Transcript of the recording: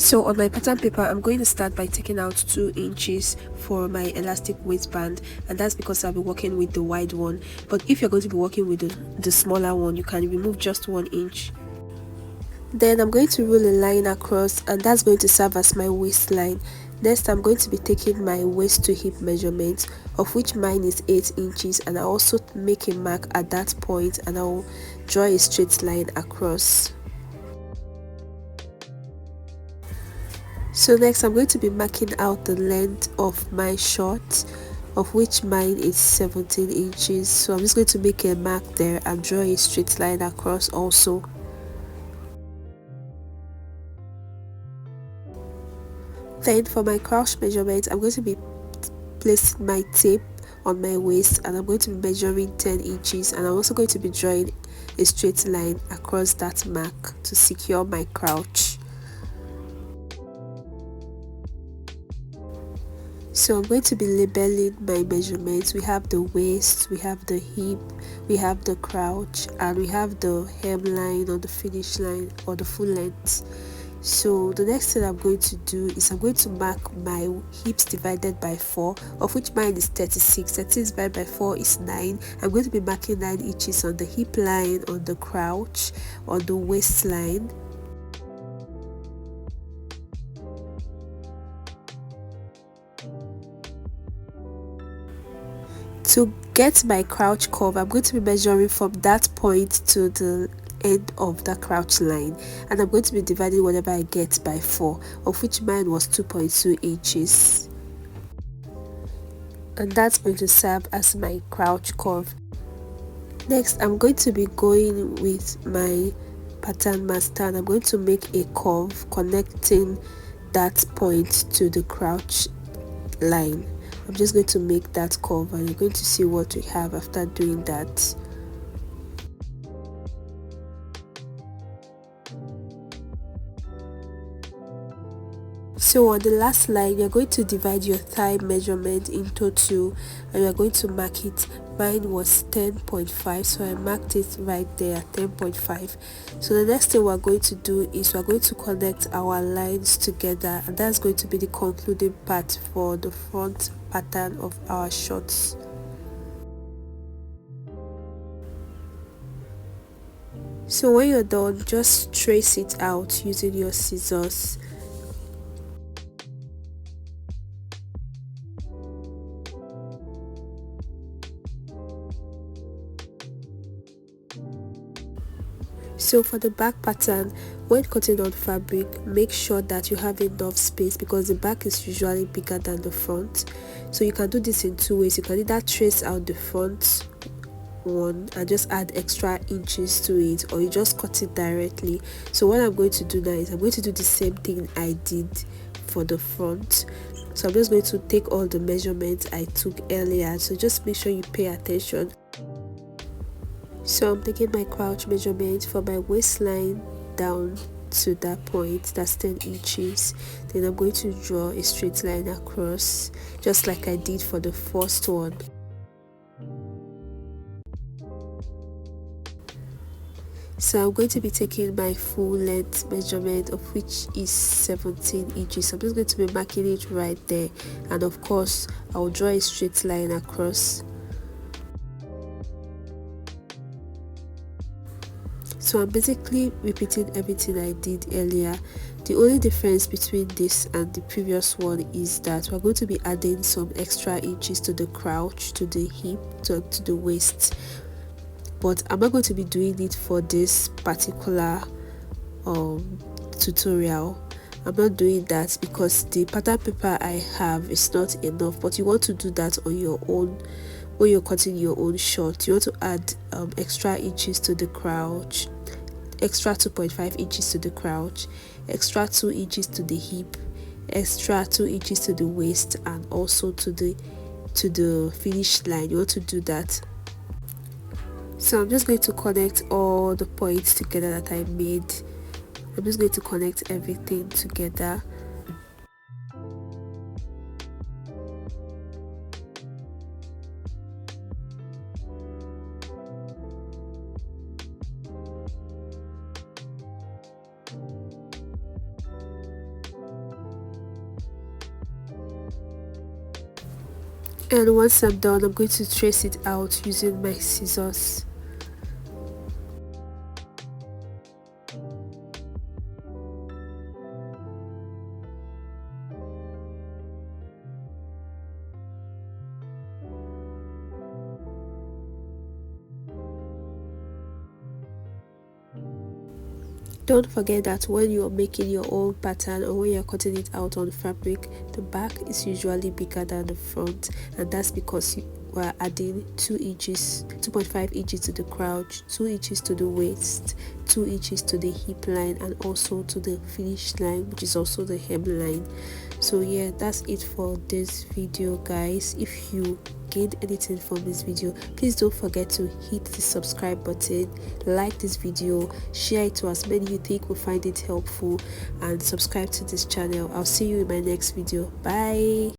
So on my pattern paper, I'm going to start by taking out 2 inches for my elastic waistband, and that's because I'll be working with the wide one. But if you're going to be working with the smaller one, you can remove just 1 inch. Then I'm going to rule a line across, and that's going to serve as my waistline. Next, I'm going to be taking my waist to hip measurement, of which mine is 8 inches, and I'll also make a mark at that point, and I'll draw a straight line across. So next, I'm going to be marking out the length of my short, of which mine is 17 inches. So I'm just going to make a mark there and draw a straight line across also. Then for my crouch measurement, I'm going to be placing my tape on my waist, and I'm going to be measuring 10 inches, and I'm also going to be drawing a straight line across that mark to secure my crouch. So I'm going to be labeling my measurements. We have the waist, we have the hip, we have the crouch, and we have the hemline or the finish line or the full length. So the next thing I'm going to do is I'm going to mark my hips divided by 4, of which mine is 36. 36 divided by 4 is 9. I'm going to be marking 9 inches on the hip line, on the crouch, on the waistline. To get my crouch curve, I'm going to be measuring from that point to the end of the crouch line, and I'm going to be dividing whatever I get by 4, of which mine was 2.2 inches, and that's going to serve as my crouch curve. Next, I'm going to be going with my pattern master, and I'm going to make a curve connecting that point to the crouch line. I'm just going to make that curve, and you're going to see what we have after doing that. So on the last line, you're going to divide your thigh measurement into 2, and you're going to mark it. Mine was 10.5, so I marked it right there at 10.5. So the next thing we're going to do is we're going to connect our lines together, and that's going to be the concluding part for the front pattern of our shorts. So when you're done, just trace it out using your scissors. So for the back pattern, when cutting on fabric, make sure that you have enough space because the back is usually bigger than the front. So you can do this in 2 ways. You can either trace out the front one and just add extra inches to it, or you just cut it directly. So what I'm going to do now is I'm going to do the same thing I did for the front. So I'm just going to take all the measurements I took earlier, so just make sure you pay attention. So I'm taking my crouch measurement for my waistline down to that point, that's 10 inches. Then I'm going to draw a straight line across, just like I did for the first one. So I'm going to be taking my full length measurement, of which is 17 inches. So I'm just going to be marking it right there, and of course I'll draw a straight line across. So I'm basically repeating everything I did earlier. The only difference between this and the previous one is that we're going to be adding some extra inches to the crouch, to the hip, to the waist. But I'm not going to be doing it for this particular tutorial. I'm not doing that because the pattern paper I have is not enough, but you want to do that on your own. When you're cutting your own short, you want to add extra inches to the crouch, extra 2.5 inches to the crouch, extra 2 inches to the hip, extra 2 inches to the waist, and also to the finish line. You want to do that. So I'm just going to connect all the points together that I made. I'm just going to connect everything together. And once I'm done, I'm going to trace it out using my scissors. Don't forget that when you're making your own pattern or when you're cutting it out on fabric, the back is usually bigger than the front, and that's because we're adding 2 inches, 2.5 inches to the crotch, 2 inches to the waist, 2 inches to the hip line, and also to the finish line, which is also the hem line. So yeah, that's it for this video, guys. If you gained anything from this video, please don't forget to hit the subscribe button, like this video, share it to as many you think will find it helpful, and subscribe to this channel. I'll see you in my next video. Bye.